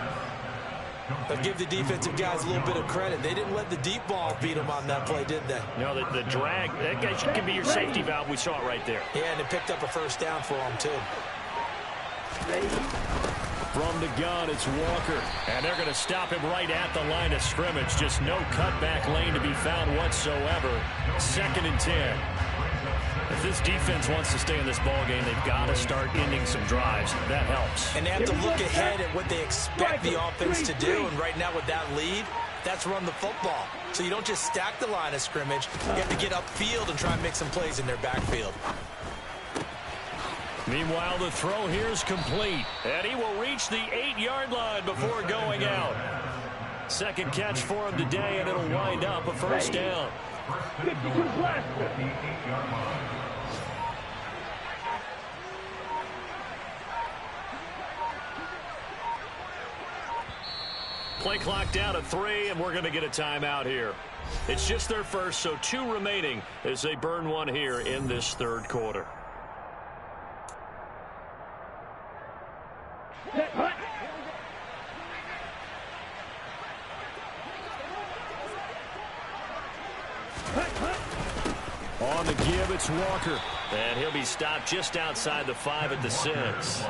But give the defensive guys a little bit of credit. They didn't let the deep ball beat them on that play, did they? No, the drag, that guy can be your safety valve. We saw it right there. Yeah, and it picked up a first down for him, too. From the gun, it's Walker. And they're going to stop him right at the line of scrimmage. Just no cutback lane to be found whatsoever. 2nd and 10. If this defense wants to stay in this ballgame, they've got to start ending some drives. That helps. And they have to look ahead at what they expect the offense to do. And right now with that lead, that's run the football. So you don't just stack the line of scrimmage. You have to get upfield and try and make some plays in their backfield. Meanwhile, the throw here is complete. And he will reach the 8-yard line before going out. Second catch for him today, and it'll wind up a first down. 52 blaster. Play clock down to 3, and we're going to get a timeout here. It's just their first, so 2 remaining as they burn one here in this third quarter. On the give, it's Walker. And he'll be stopped just outside the 5 at the 6.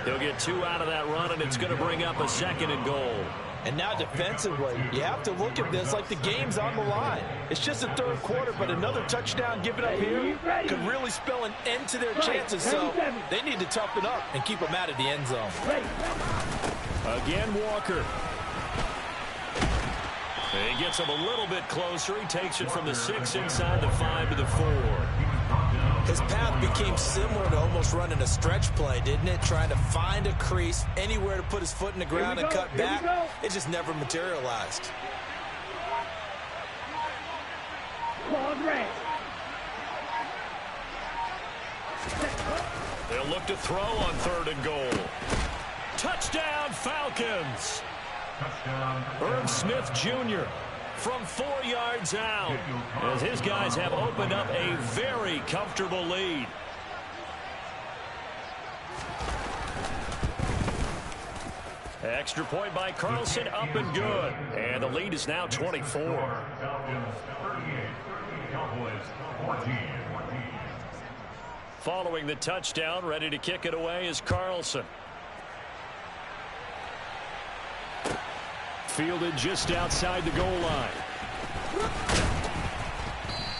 He'll get 2 out of that run, and it's going to bring up a 2nd and goal. And now defensively, you have to look at this like the game's on the line. It's just the third quarter, but another touchdown given up here could really spell an end to their chances. So they need to toughen up and keep them out of the end zone. Again, Walker. He gets him a little bit closer. He takes it from the 6 inside the 5 to the 4. His path became similar to almost running a stretch play, didn't it? Trying to find a crease, anywhere to put his foot in the ground and cut back. It just never materialized. They'll look to throw on 3rd and goal. Touchdown, Falcons! Irv Smith Jr. from 4 yards out, as his guys have opened up a very comfortable lead. Extra point by Carlson, up and good. And the lead is now 24. Following the touchdown, ready to kick it away is Carlson. Fielded just outside the goal line.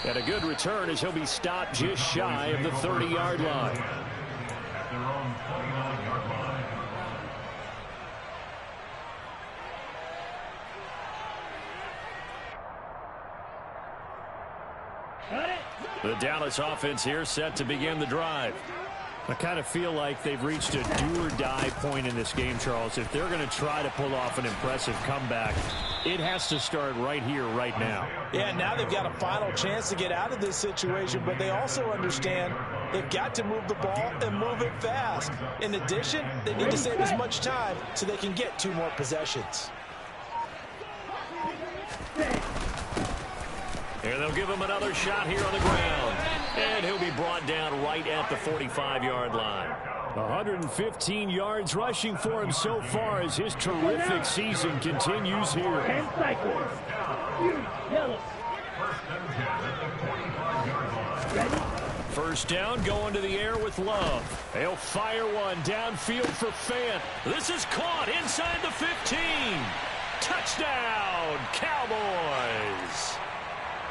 And a good return as he'll be stopped just shy of the 30-yard line. The Dallas offense here set to begin the drive. I kind of feel like they've reached a do-or-die point in this game, Charles. If they're going to try to pull off an impressive comeback, it has to start right here, right now. Yeah, now they've got a final chance to get out of this situation, but they also understand they've got to move the ball and move it fast. In addition, they need to save as much time so they can get 2 more possessions. And they'll give him another shot here on the ground. And he'll be brought down right at the 45-yard line. 115 yards rushing for him so far as his terrific season continues here. 10 cycles. Yellow. First down, going to the air with Love. They'll fire one downfield for Fant. This is caught inside the 15. Touchdown, Cowboys.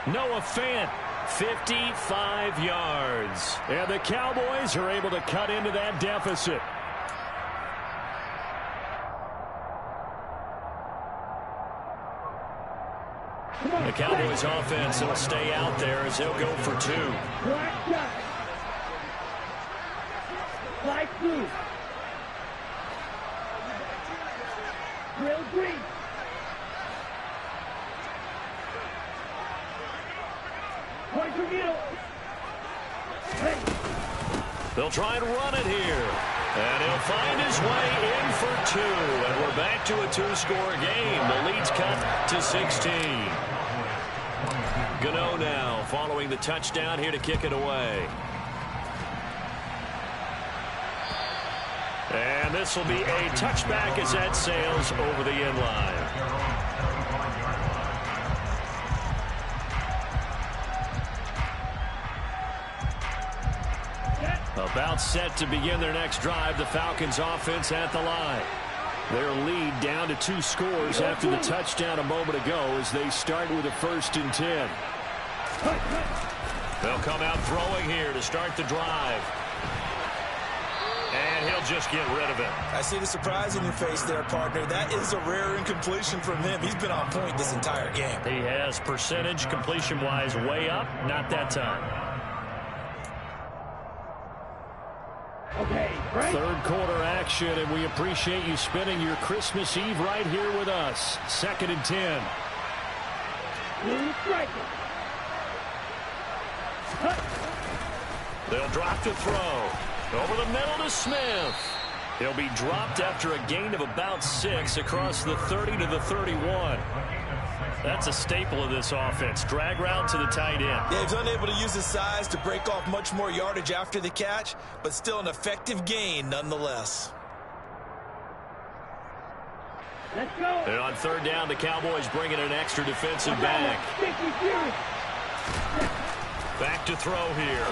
Noah Fant, 55 yards. And the Cowboys are able to cut into that deficit. The Cowboys offense will stay out there as they'll go for 2. Black shot. Light blue. Grill green. Point to middle. Hey. They'll try and run it here. And he'll find his way in for 2. And we're back to a 2-score game. The lead's cut to 16. Gano now following the touchdown here to kick it away. And this will be a touchback as that sails over the end line. About set to begin their next drive. The Falcons offense at the line. Their lead down to 2 scores after the touchdown a moment ago as they start with a 1st and 10. They'll come out throwing here to start the drive. And he'll just get rid of it. I see the surprise in your face there, partner. That is a rare incompletion from him. He's been on point this entire game. He has percentage completion-wise way up. Not that time. Okay, right. 3rd quarter action, and we appreciate you spending your Christmas Eve right here with us. 2nd and 10. Blue striker. They'll drop to throw. Over the middle to Smith. He'll be dropped after a gain of about 6 across the 30 to the 31. That's a staple of this offense. Drag route to the tight end. Yeah, he's unable to use his size to break off much more yardage after the catch, but still an effective gain nonetheless. Let's go. And on 3rd down, the Cowboys bring in an extra defensive back. Back to throw here.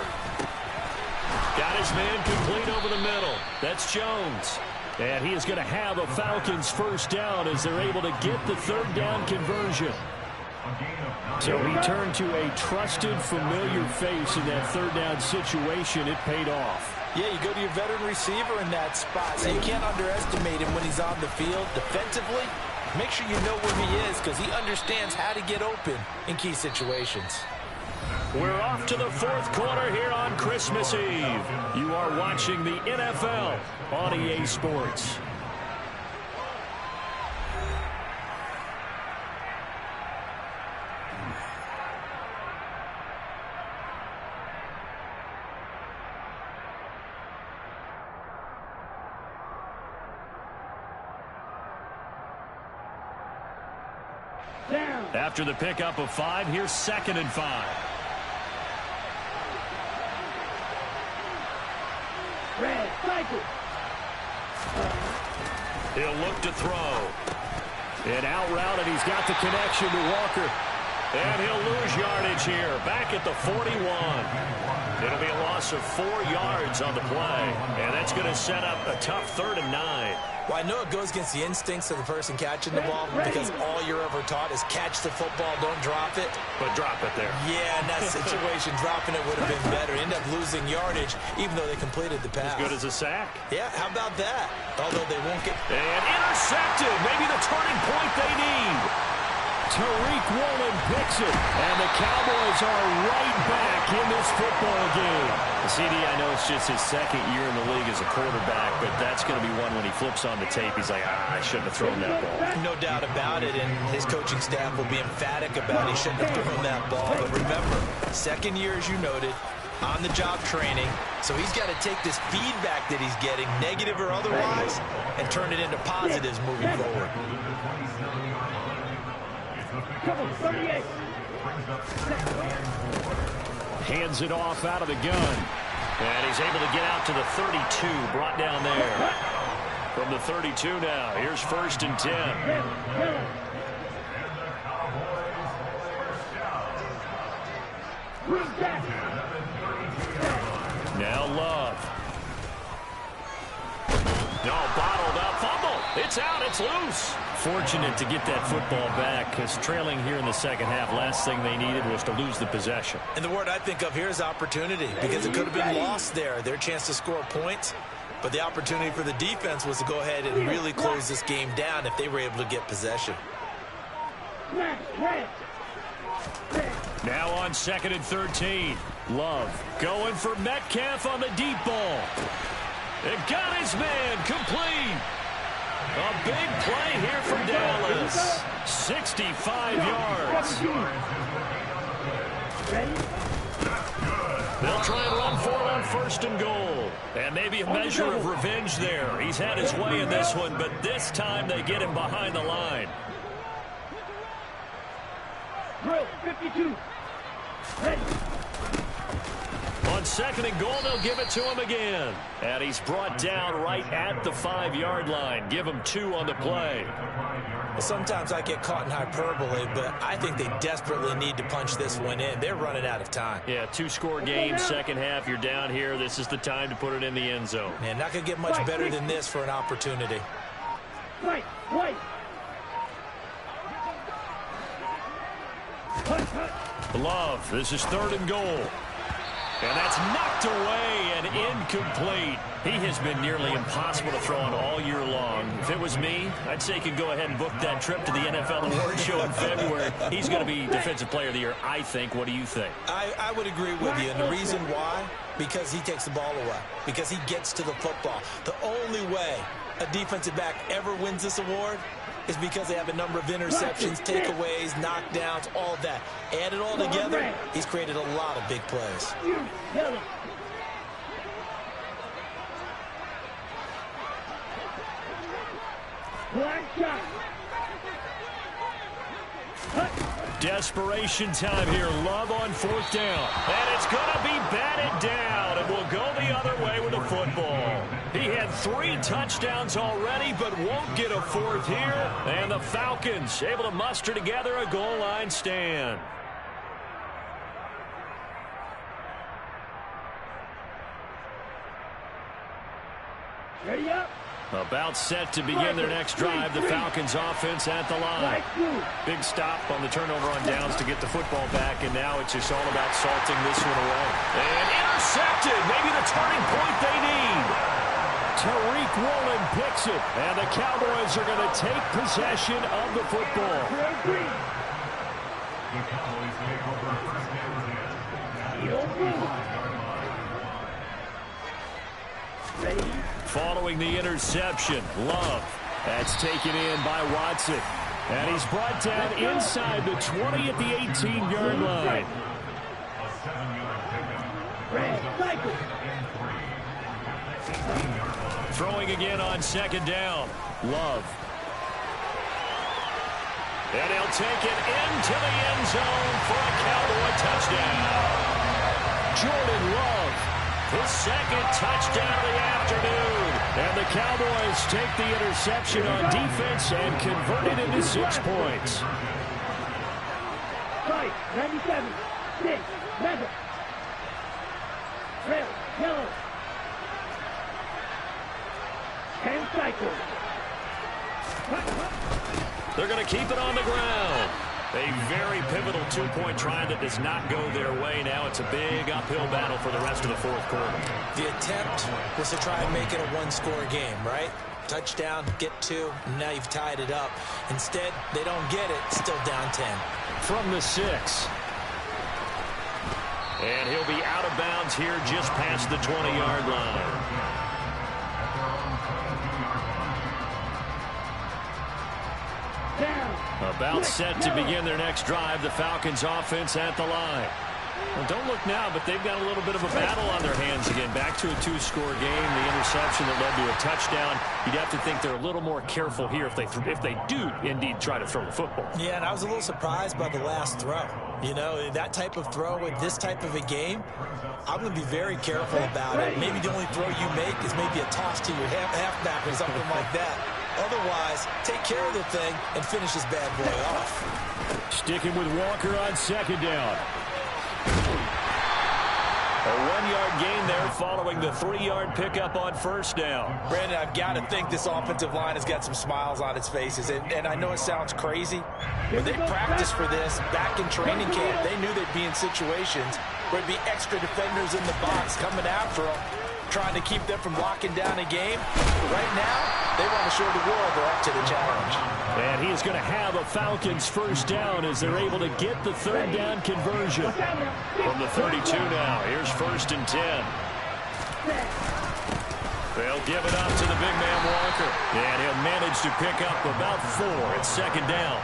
Got his man complete over the middle. That's Jones. And he is going to have a Falcons 1st down as they're able to get the 3rd down conversion. So he turned to a trusted, familiar face in that 3rd down situation. It paid off. Yeah, you go to your veteran receiver in that spot, so you can't underestimate him when he's on the field. Defensively, make sure you know where he is because he understands how to get open in key situations. We're off to the 4th quarter here on Christmas Eve. You are watching the NFL on EA Sports. After the pickup of 5, here's 2nd and 5. Red cycle. He'll look to throw. And out route, and he's got the connection to Walker. And he'll lose yardage here. Back at the 41. It'll be a loss of 4 yards on the play. And that's going to set up a tough 3rd and 9. Well, I know it goes against the instincts of the person catching the ball because all you're ever taught is catch the football, don't drop it. But drop it there. Yeah, in that situation, dropping it would have been better. End up losing yardage, even though they completed the pass. As good as a sack. Yeah, how about that? Although they won't get... And intercepted. Maybe the turning point they need. Tariq Woolen picks it, and the Cowboys are right back in this football game. CD, I know it's just his 2nd year in the league as a quarterback, but that's going to be one when he flips on the tape, he's like, I shouldn't have thrown that ball. No doubt about it, and his coaching staff will be emphatic about he shouldn't have thrown that ball. But remember, 2nd year, as you noted, on-the-job training, so he's got to take this feedback that he's getting, negative or otherwise, and turn it into positives moving forward. Hands it off out of the gun. And he's able to get out to the 32, brought down there. From the 32 now, here's 1st and 10. Now Love. No, bottled up, fumble. It's out. It's loose. Fortunate to get that football back, because trailing here in the second half, last thing they needed was to lose the possession. And the word I think of here is opportunity, because it could have been lost there. Their chance to score points, but the opportunity for the defense was to go ahead and really close this game down if they were able to get possession. Now on 2nd and 13. Love going for Metcalf on the deep ball. It got his man complete. A big play here for Dallas. 65 yards. They'll try and run for it on 1st and goal. And maybe a measure of revenge there. He's had his way in this one, but this time they get him behind the line. 52. Ready. On 2nd and goal, they'll give it to him again. And he's brought down right at the 5-yard line. Give him 2 on the play. Well, sometimes I get caught in hyperbole, but I think they desperately need to punch this one in. They're running out of time. Yeah, 2-score game, second half. You're down here. This is the time to put it in the end zone. Man, not going to get much better than this for an opportunity. Right. Love, this is 3rd and goal. And that's knocked away and incomplete. He has been nearly impossible to throw on all year long. If it was me, I'd say he could go ahead and book that trip to the NFL Awards show in February. He's going to be Defensive Player of the Year, I think. What do you think? I would agree with you, and the reason why, because he takes the ball away, because he gets to the football. The only way a defensive back ever wins this award is because they have a number of interceptions, takeaways, knockdowns, all that. Add it all together, he's created a lot of big plays. Desperation time here. Love on 4th down. And it's going to be batted down. And we'll go the other way with the football. He had 3 touchdowns already, but won't get a 4th here. And the Falcons able to muster together a goal line stand. Ready up. About set to begin their next drive. The Falcons offense at the line. Big stop on the turnover on downs to get the football back, and now it's just all about salting this one away. And intercepted. Maybe the turning point they need. Tariq Woolen picks it, and the Cowboys are going to take possession of the football. The Cowboys take over first down. Following the interception, Love. That's taken in by Watson. And he's brought down inside the 20 at the 18-yard line. Throwing again on 2nd down. Love. And he'll take it into the end zone for a Cowboy touchdown. Jordan Love. His 2nd touchdown of the afternoon. And the Cowboys take the interception on defense and convert it into 6 points. 97, 6, leather. Red, yellow. 10 cycles. They're going to keep it on the ground. A very pivotal 2-point try that does not go their way. Now it's a big uphill battle for the rest of the 4th quarter. The attempt was to try and make it a 1-score game, right? Touchdown, get 2, and now you've tied it up. Instead, they don't get it, still down 10. From the 6. And he'll be out of bounds here just past the 20-yard line. About set to begin their next drive. The Falcons offense at the line. Well, don't look now, but they've got a little bit of a battle on their hands again. Back to a 2-score game. The interception that led to a touchdown. You'd have to think they're a little more careful here if they do indeed try to throw the football. Yeah, and I was a little surprised by the last throw. You know, that type of throw in this type of a game, I'm going to be very careful about it. Maybe the only throw you make is maybe a toss to your halfback or something like that. Otherwise, take care of the thing and finish this bad boy off. Sticking with Walker on 2nd down. A 1-yard gain there following the 3-yard pickup on first down. Brandon, I've got to think this offensive line has got some smiles on its faces. And I know it sounds crazy, but they practiced for this back in training camp. They knew they'd be in situations where there'd be extra defenders in the box coming after them, trying to keep them from locking down a game. Right now, they want to show the world they're up to the challenge. And he's going to have a Falcons first down as they're able to get the third down conversion. From the 32 now, here's 1st and 10. They'll give it up to the big man Walker. And he'll manage to pick up about 4 at 2nd down.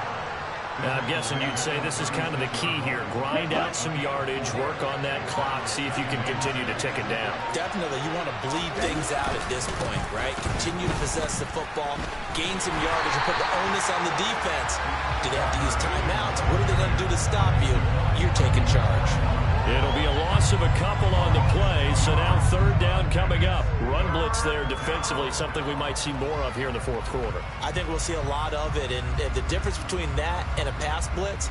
Now, I'm guessing you'd say this is kind of the key here. Grind out some yardage, work on that clock, see if you can continue to tick it down. Definitely. You want to bleed things out at this point, right? Continue to possess the football, gain some yardage, and put the onus on the defense. Do they have to use timeouts? What are they going to do to stop you? You're taking charge. It'll be a loss of a couple on the play, so now 3rd down coming up. Run blitz there defensively, something we might see more of here in the 4th quarter. I think we'll see a lot of it, and the difference between that and a pass blitz,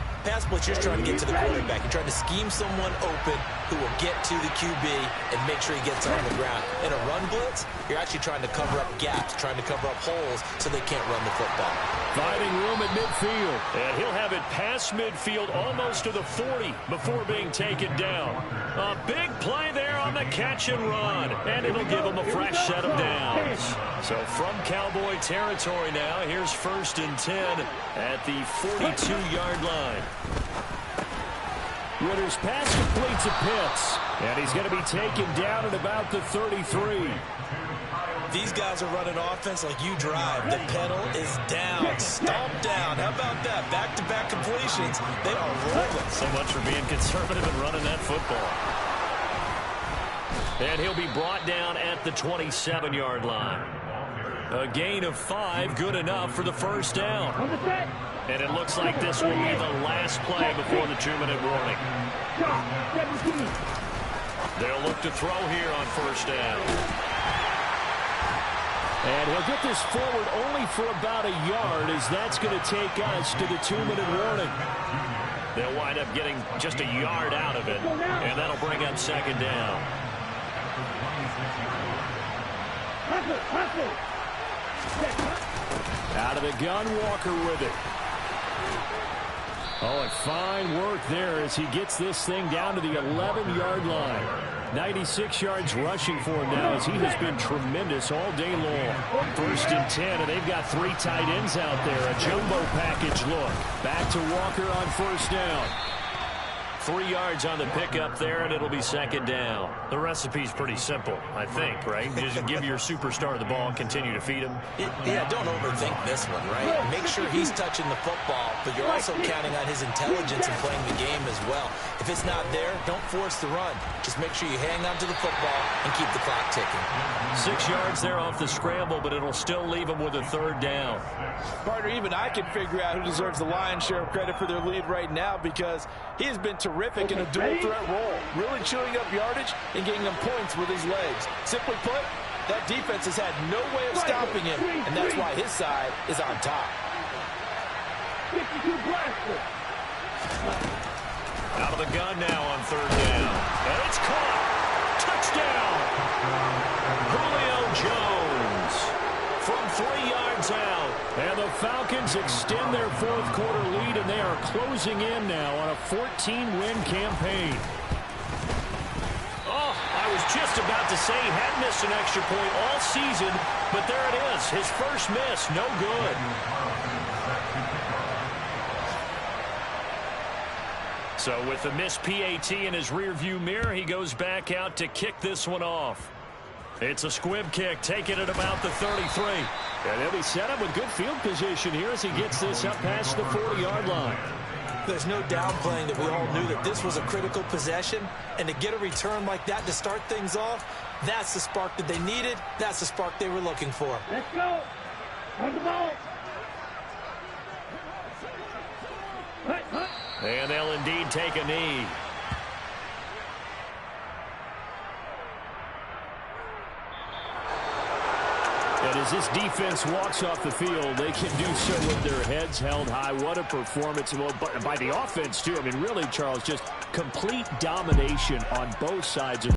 you're trying to get to the quarterback. You're trying to scheme someone open who will get to the QB and make sure he gets on the ground. In a run blitz, you're actually trying to cover up gaps, trying to cover up holes so they can't run the football. Finding room at midfield, and he'll have it past midfield almost to the 40 before being taken down. A big play there on the catch and run, and it'll give him a fresh set of downs. So from Cowboy territory now, here's 1st and 10 at the 42-yard line. Ritter's pass complete to Pitts, and he's going to be taken down at about the 33. These guys are running offense like you drive. The pedal is down, stomped down. How about that? Back-to-back completions. They are rolling. So much for being conservative and running that football. And he'll be brought down at the 27-yard line. A gain of 5, good enough for the first down. And it looks like this will be the last play before the 2-minute warning. They'll look to throw here on first down. And he'll get this forward only for about a yard, as that's going to take us to the 2-minute warning. They'll wind up getting just a yard out of it, and that'll bring up 2nd down. Out of the gun, Walker with it. Oh, and fine work there as he gets this thing down to the 11-yard line. 96 yards rushing for him now as he has been tremendous all day long. 1st and 10, and they've got 3 tight ends out there. A jumbo package look. Back to Walker on first down. 3 yards on the pickup there, and it'll be 2nd down. The recipe's pretty simple, I think, right? Just give your superstar the ball and continue to feed him. Yeah, don't overthink this one, right? Make sure he's touching the football, but you're also counting on his intelligence in playing the game as well. If it's not there, don't force the run. Just make sure you hang on to the football and keep the clock ticking. 6 yards there off the scramble, but it'll still leave him with a 3rd down. Partner, even I can figure out who deserves the lion's share of credit for their lead right now, because he has been terrific in a dual threat role, really chewing up yardage and getting them points with his legs. Simply put, that defense has had no way of stopping him, and that's why his side is on top. Out of the gun now on 3rd down. And it's caught. Touchdown. Julio Jones from 3 yards out. And the Falcons extend their 4th quarter lead, and they are closing in now on a 14-win campaign. Oh, I was just about to say he had missed an extra point all season, but there it is. His first miss, no good. So with the missed PAT in his rearview mirror, he goes back out to kick this one off. It's a squib kick, taking it about the 33. And he'll be set up with good field position here as he gets this up past the 40-yard line. There's no downplaying that we all knew that this was a critical possession, and to get a return like that to start things off, that's the spark that they needed. That's the spark they were looking for. Let's go. On the ball. And they'll indeed take a knee. And as this defense walks off the field, they can do so with their heads held high. What a performance. Well, by the offense, too. I mean, really, Charles, just complete domination on both sides of